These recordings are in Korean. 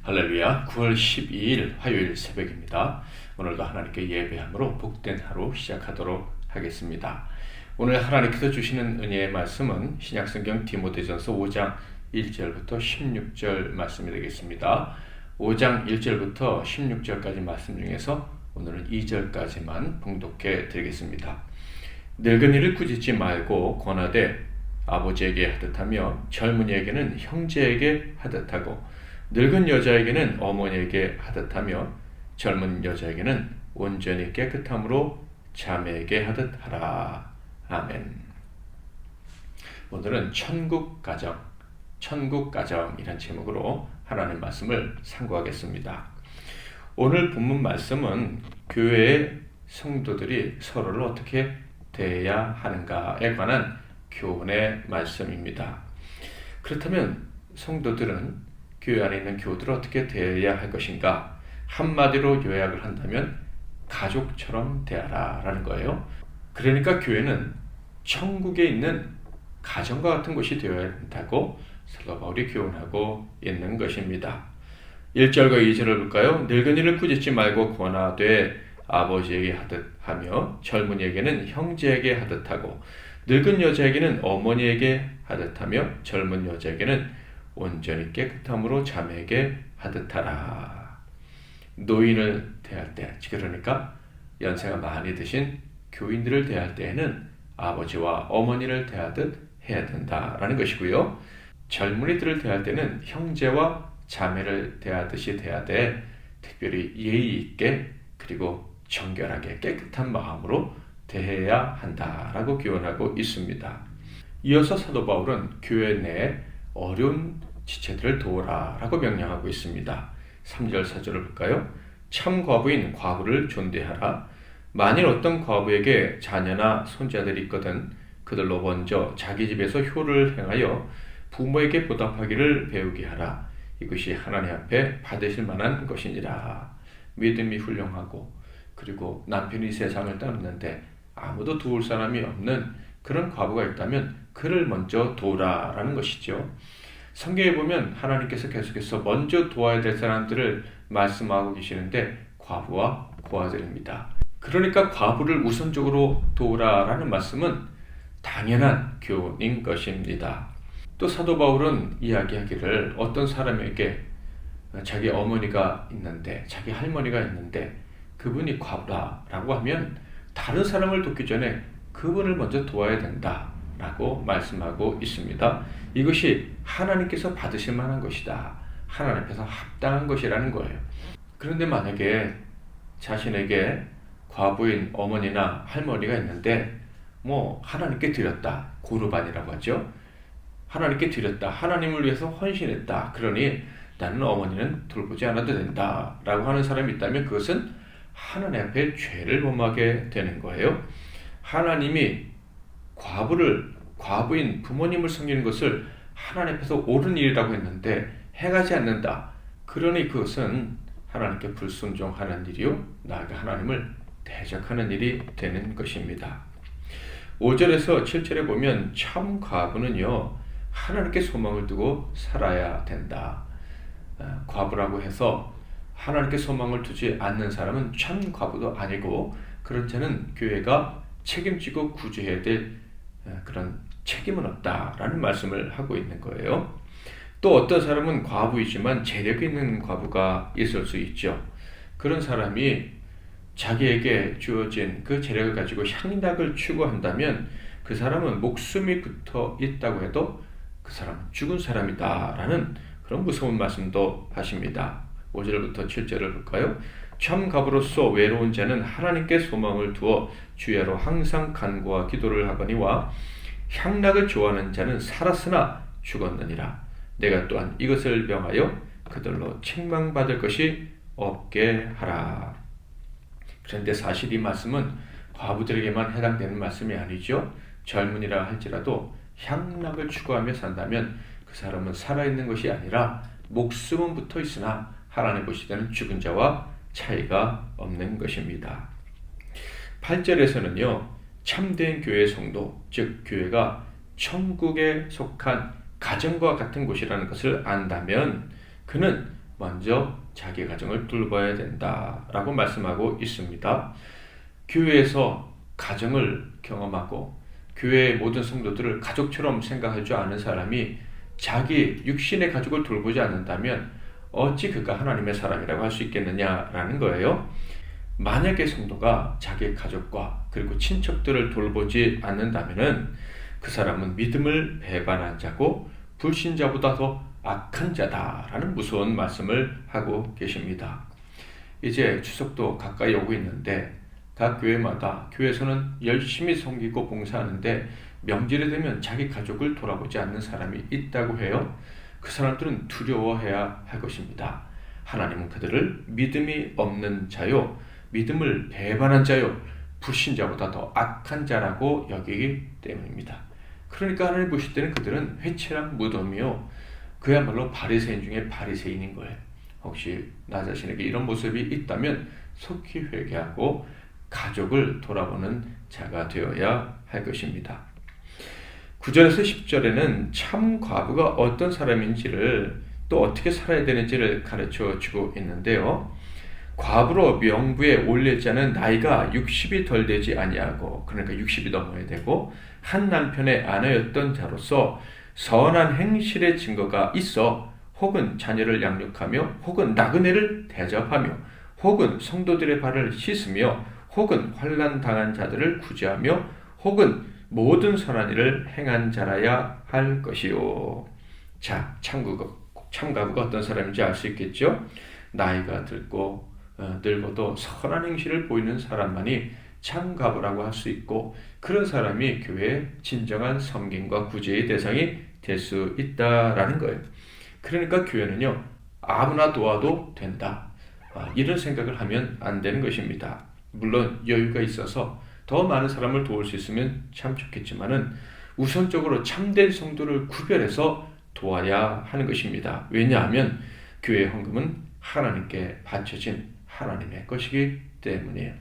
할렐루야. 9월 12일 화요일 새벽입니다. 오늘도 하나님께 예배함으로 복된 하루 시작하도록 하겠습니다. 오늘 하나님께서 주시는 은혜의 말씀은 신약성경 디모데전서 5장 1절부터 16절 말씀이 되겠습니다. 5장 1절부터 16절까지 말씀 중에서 오늘은 2절까지만 봉독해 드리겠습니다. 늙은이를 꾸짖지 말고 권하되 아버지에게 하듯하며 젊은이에게는 형제에게 하듯하고 늙은 여자에게는 어머니에게 하듯하며 젊은 여자에게는 온전히 깨끗함으로 자매에게 하듯하라. 아멘. 오늘은 천국가정이란 제목으로 하나님 말씀을 상고하겠습니다. 오늘 본문 말씀은 교회의 성도들이 서로를 어떻게 대해야 하는가에 관한 교훈의 말씀입니다. 그렇다면 성도들은 교회 안에 있는 교우들을 어떻게 대해야 할 것인가? 한마디로 요약을 한다면 가족처럼 대하라 라는 거예요. 그러니까 교회는 천국에 있는 가정과 같은 곳이 되어야 한다고 사도 바울이 교훈하고 있는 것입니다. 1절과 2절을 볼까요? 늙은이를 꾸짖지 말고 권하되 아버지에게 하듯 하며 젊은이에게는 형제에게 하듯 하고 늙은 여자에게는 어머니에게 하듯 하며 젊은 여자에게는 온전히 깨끗함으로 자매에게 하듯하라. 노인을 대할 때, 그러니까 연세가 많이 드신 교인들을 대할 때에는 아버지와 어머니를 대하듯 해야 된다라는 것이고요. 젊은이들을 대할 때는 형제와 자매를 대하듯이 대해야 돼. 특별히 예의 있게 그리고 정결하게 깨끗한 마음으로 대해야 한다라고 교훈하고 있습니다. 이어서 사도 바울은 교회 내에 어려운 지체들을 도우라 라고 명령하고 있습니다. 3절 4절을 볼까요? 참 과부인 과부를 존대하라. 만일 어떤 과부에게 자녀나 손자들이 있거든 그들로 먼저 자기 집에서 효를 행하여 부모에게 보답하기를 배우게 하라. 이것이 하나님 앞에 받으실 만한 것이니라. 믿음이 훌륭하고 그리고 남편이 세상을 떠났는데 아무도 도울 사람이 없는 그런 과부가 있다면 그를 먼저 도우라 라는 것이죠. 성경에 보면 하나님께서 계속해서 먼저 도와야 될 사람들을 말씀하고 계시는데 과부와 고아들입니다. 그러니까 과부를 우선적으로 도우라 라는 말씀은 당연한 교훈인 것입니다. 또 사도 바울은 이야기하기를 어떤 사람에게 자기 어머니가 있는데 자기 할머니가 있는데 그분이 과부라 라고 하면 다른 사람을 돕기 전에 그분을 먼저 도와야 된다 라고 말씀하고 있습니다. 이것이 하나님께서 받으실 만한 것이다. 하나님 앞에서 합당한 것이라는 거예요. 그런데 만약에 자신에게 과부인 어머니나 할머니가 있는데 하나님께 드렸다. 고르반이라고 하죠. 하나님께 드렸다. 하나님을 위해서 헌신했다. 그러니 나는 어머니는 돌보지 않아도 된다. 라고 하는 사람이 있다면 그것은 하나님 앞에 죄를 범하게 되는 거예요. 하나님이 과부인 부모님을 섬기는 것을 하나님 앞에서 옳은 일이라고 했는데 행하지 않는다. 그러니 그것은 하나님께 불순종하는 일이요 나아가 하나님을 대적하는 일이 되는 것입니다. 5절에서 7절에 보면 참 과부는요 하나님께 소망을 두고 살아야 된다. 과부라고 해서 하나님께 소망을 두지 않는 사람은 참 과부도 아니고 그런 자는 교회가 책임지고 구제해야 될 그런 책임은 없다라는 말씀을 하고 있는 거예요. 또 어떤 사람은 과부이지만 재력이 있는 과부가 있을 수 있죠. 그런 사람이 자기에게 주어진 그 재력을 가지고 향락을 추구한다면 그 사람은 목숨이 붙어 있다고 해도 그 사람은 죽은 사람이다라는 그런 무서운 말씀도 하십니다. 5절부터 7절을 볼까요? 참 과부로서 외로운 자는 하나님께 소망을 두어 주야로 항상 간구와 기도를 하거니와 향락을 좋아하는 자는 살았으나 죽었느니라. 내가 또한 이것을 명하여 그들로 책망받을 것이 없게 하라. 그런데 사실 이 말씀은 과부들에게만 해당되는 말씀이 아니죠. 젊은이라 할지라도 향락을 추구하며 산다면 그 사람은 살아있는 것이 아니라 목숨은 붙어 있으나 하나님 보시기에는 죽은 자와 차이가 없는 것입니다. 8절에서는요. 참된 교회 성도, 즉 교회가 천국에 속한 가정과 같은 곳이라는 것을 안다면 그는 먼저 자기 가정을 돌봐야 된다라고 말씀하고 있습니다. 교회에서 가정을 경험하고 교회의 모든 성도들을 가족처럼 생각하지 않은 사람이 자기 육신의 가족을 돌보지 않는다면 어찌 그가 하나님의 사람이라고 할 수 있겠느냐라는 거예요. 만약에 성도가 자기 가족과 그리고 친척들을 돌보지 않는다면 그 사람은 믿음을 배반한 자고 불신자보다 더 악한 자다라는 무서운 말씀을 하고 계십니다. 이제 추석도 가까이 오고 있는데 각 교회마다 교회에서는 열심히 섬기고 봉사하는데 명절이 되면 자기 가족을 돌아보지 않는 사람이 있다고 해요. 그 사람들은 두려워해야 할 것입니다. 하나님은 그들을 믿음이 없는 자요, 믿음을 배반한 자요, 불신자보다 더 악한 자라고 여기기 때문입니다. 그러니까 하나님 보실 때는 그들은 회칠한 무덤이요, 그야말로 바리새인 중에 바리새인인 거예요. 혹시 나 자신에게 이런 모습이 있다면 속히 회개하고 가족을 돌아보는 자가 되어야 할 것입니다. 9절에서 10절에는 참 과부가 어떤 사람인지를 또 어떻게 살아야 되는지를 가르쳐 주고 있는데요. 과부로 명부에 올릴 자는 나이가 60이 덜 되지 아니하고, 그러니까 60이 넘어야 되고, 한 남편의 아내였던 자로서 선한 행실의 증거가 있어 혹은 자녀를 양육하며 혹은 나그네를 대접하며 혹은 성도들의 발을 씻으며 혹은 환난 당한 자들을 구제하며 혹은 모든 선한 일을 행한 자라야 할 것이요. 자, 참가부가 어떤 사람인지 알 수 있겠죠? 나이가 들고 늙어도 선한 행실을 보이는 사람만이 참가부라고 할 수 있고, 그런 사람이 교회의 진정한 섬김과 구제의 대상이 될 수 있다라는 거예요. 그러니까 교회는요, 아무나 도와도 된다, 이런 생각을 하면 안 되는 것입니다. 물론 여유가 있어서 더 많은 사람을 도울 수 있으면 참 좋겠지만은 우선적으로 참된 성도를 구별해서 도와야 하는 것입니다. 왜냐하면 교회 헌금은 하나님께 바쳐진 하나님의 것이기 때문이에요.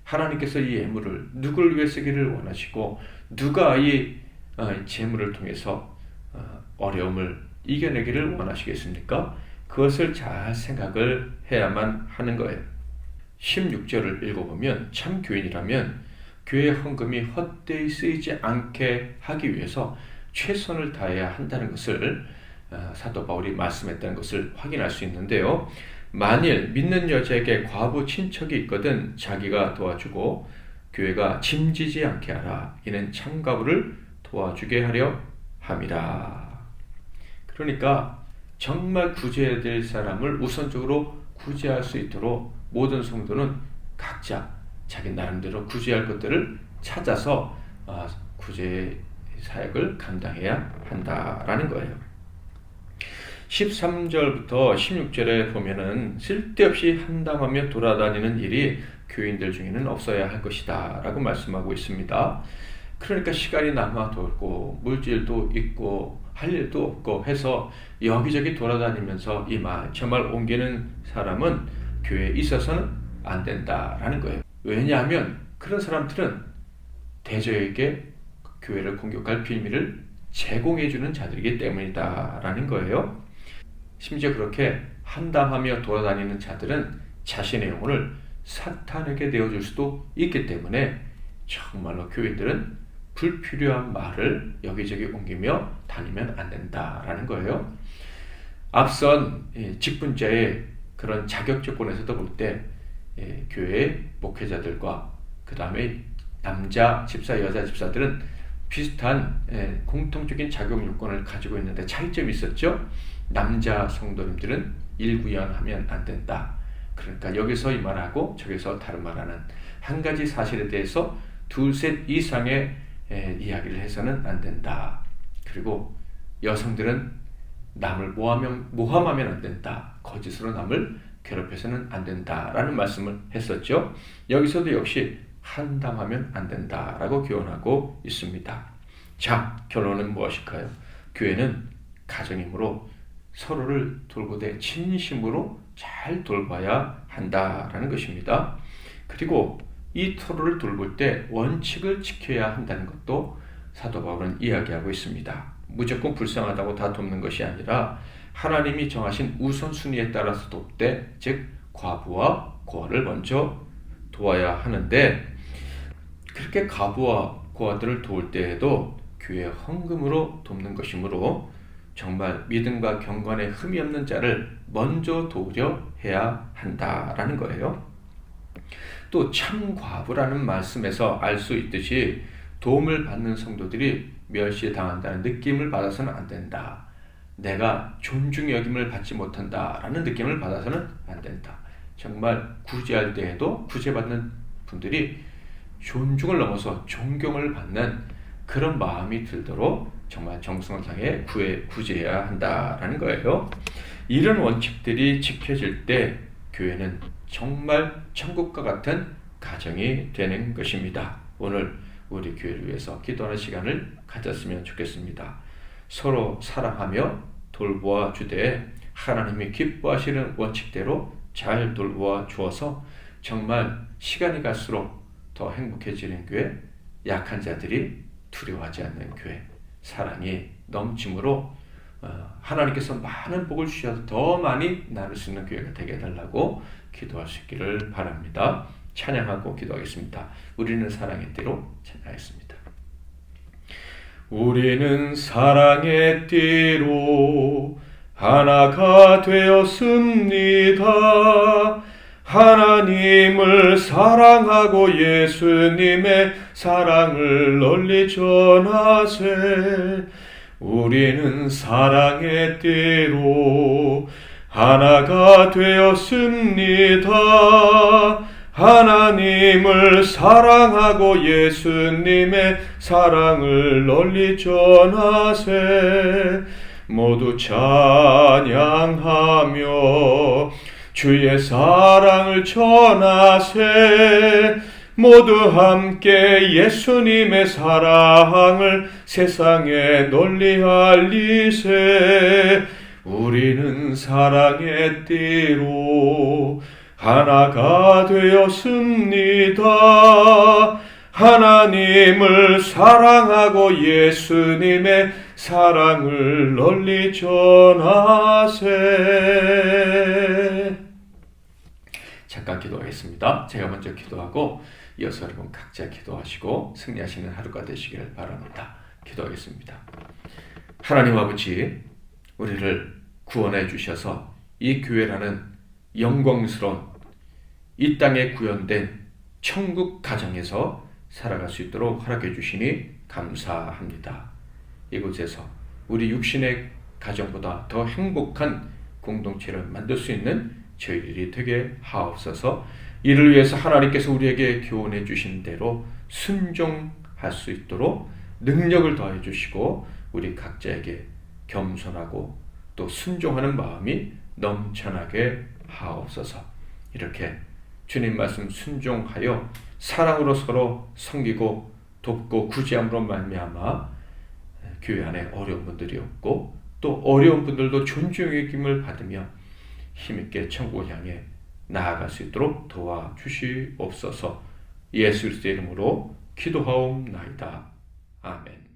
하나님께서 이 예물을 누구를 위해 쓰기를 원하시고 누가 이 재물을 통해서 어려움을 이겨내기를 원하시겠습니까? 그것을 잘 생각을 해야만 하는 거예요. 16절을 읽어보면 참 교인이라면 교회 헌금이 헛되이 쓰이지 않게 하기 위해서 최선을 다해야 한다는 것을 사도 바울이 말씀했다는 것을 확인할 수 있는데요. 만일 믿는 여자에게 과부 친척이 있거든 자기가 도와주고 교회가 짐지지 않게 하라. 이는 참가부를 도와주게 하려 함이라. 그러니까 정말 구제해야 될 사람을 우선적으로 구제할 수 있도록 모든 성도는 각자 자기 나름대로 구제할 것들을 찾아서 구제 사역을 감당해야 한다라는 거예요. 13절부터 16절에 보면은 쓸데없이 한담하며 돌아다니는 일이 교인들 중에는 없어야 할 것이다 라고 말씀하고 있습니다. 그러니까 시간이 남아 돌고 물질도 있고 할 일도 없고 해서 여기저기 돌아다니면서 이 말 저 말 옮기는 사람은 교회에 있어서는 안 된다라는 거예요. 왜냐하면 그런 사람들은 대저에게 교회를 공격할 빌미를 제공해주는 자들이기 때문이다라는 거예요. 심지어 그렇게 한담하며 돌아다니는 자들은 자신의 영혼을 사탄에게 내어줄 수도 있기 때문에 정말로 교인들은 불필요한 말을 여기저기 옮기며 다니면 안 된다라는 거예요. 앞선 직분자의 그런 자격 조건에서도 볼 때 교회의 목회자들과 그 다음에 남자 집사, 여자 집사들은 비슷한 공통적인 자격 요건을 가지고 있는데 차이점이 있었죠. 남자 성도님들은 일구연하면 안 된다. 그러니까 여기서 이 말하고 저기서 다른 말하는 한 가지 사실에 대해서 둘셋 이상의 이야기를 해서는 안 된다. 그리고 여성들은 남을 모함하면 안 된다. 거짓으로 남을 괴롭혀서는 안 된다라는 말씀을 했었죠. 여기서도 역시 한담하면 안 된다라고 교훈하고 있습니다. 자, 결론은 무엇일까요? 교회는 가정이므로 서로를 돌보되 진심으로 잘 돌봐야 한다라는 것입니다. 그리고 이 서로를 돌볼 때 원칙을 지켜야 한다는 것도 사도 바울은 이야기하고 있습니다. 무조건 불쌍하다고 다 돕는 것이 아니라 하나님이 정하신 우선순위에 따라서 돕되, 즉 과부와 고아를 먼저 도와야 하는데, 그렇게 과부와 고아들을 도울 때에도 교회 헌금으로 돕는 것이므로 정말 믿음과 경건에 흠이 없는 자를 먼저 도우려 해야 한다라는 거예요. 또 참과부라는 말씀에서 알 수 있듯이 도움을 받는 성도들이 멸시당한다는 느낌을 받아서는 안 된다. 내가 존중 여김을 받지 못한다라는 느낌을 받아서는 안 된다. 정말 구제할 때에도 구제받는 분들이 존중을 넘어서 존경을 받는 그런 마음이 들도록 정말 정성을 향해 구제해야 한다라는 거예요. 이런 원칙들이 지켜질 때 교회는 정말 천국과 같은 가정이 되는 것입니다. 오늘 우리 교회를 위해서 기도하는 시간을 가졌으면 좋겠습니다. 서로 사랑하며 돌보아 주되 하나님이 기뻐하시는 원칙대로 잘 돌보아 주어서 정말 시간이 갈수록 더 행복해지는 교회, 약한 자들이 두려워하지 않는 교회, 사랑이 넘침으로 하나님께서 많은 복을 주셔서 더 많이 나눌 수 있는 교회가 되게 해달라고 기도할 수 있기를 바랍니다. 찬양하고 기도하겠습니다. 우리는 사랑의 띠로 찬양하겠습니다. 우리는 사랑의 띠로 하나가 되었습니다. 하나님을 사랑하고 예수님의 사랑을 널리 전하세. 우리는 사랑의 띠로 하나가 되었습니다. 하나님을 사랑하고 예수님의 사랑을 널리 전하세. 모두 찬양하며 주의 사랑을 전하세. 모두 함께 예수님의 사랑을 세상에 널리 알리세. 우리는 사랑의 띠로 하나가 되었습니다. 하나님을 사랑하고 예수님의 사랑을 널리 전하세. 잠깐 기도하겠습니다. 제가 먼저 기도하고 이어서 여러분 각자 기도하시고 승리하시는 하루가 되시기를 바랍니다. 기도하겠습니다. 하나님 아버지, 우리를 구원해 주셔서 이 교회라는 영광스러운 이 땅에 구현된 천국 가정에서 살아갈 수 있도록 허락해 주시니 감사합니다. 이곳에서 우리 육신의 가정보다 더 행복한 공동체를 만들 수 있는 저희들이 되게 하옵소서. 이를 위해서 하나님께서 우리에게 교훈해 주신 대로 순종할 수 있도록 능력을 더해 주시고 우리 각자에게 겸손하고 또 순종하는 마음이 넘쳐나게 하옵소서. 이렇게 주님 말씀 순종하여 사랑으로 서로 섬기고 돕고 구제함으로 말미암아 교회 안에 어려운 분들이 없고 또 어려운 분들도 존중의 힘을 받으며 힘있게 천국을 향해 나아갈 수 있도록 도와주시옵소서. 예수 그리스도의 이름으로 기도하옵나이다. 아멘.